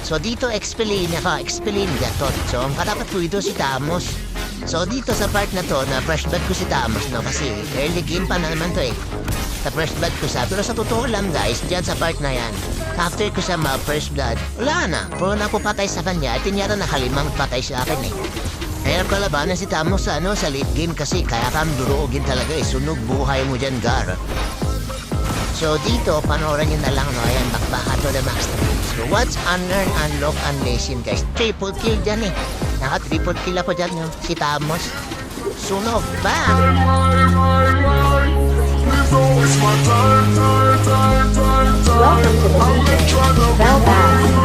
So dito expelin gatot. So ang karapat ko ito si Tamos. So dito sa part na to, na fresh blood ko si Tamos, no? Kasi early game pa na naman to eh. Sa fresh blood ko siya. Pero sa totoo lang guys, dyan sa part na yan, after ko siya ma-fresh blood, wala na. Puro na ako patay sa kanya, at tinyara nakalimang patay sa akin eh. Kaya kalabanan si Tamos sa late game kasi kaya kang duruogin talaga eh. Sunog buhay mo dyan, Gar. So dito, panoorin nyo na lang, no? Ayan, bakbaka to the max. So what's unlearn, unlock, unlation, guys? Triple kill dyan eh. Naka-triple kill ako dyan, no? Si Tamos. Sunog, bang! Welcome to the DJ. Bell Bass.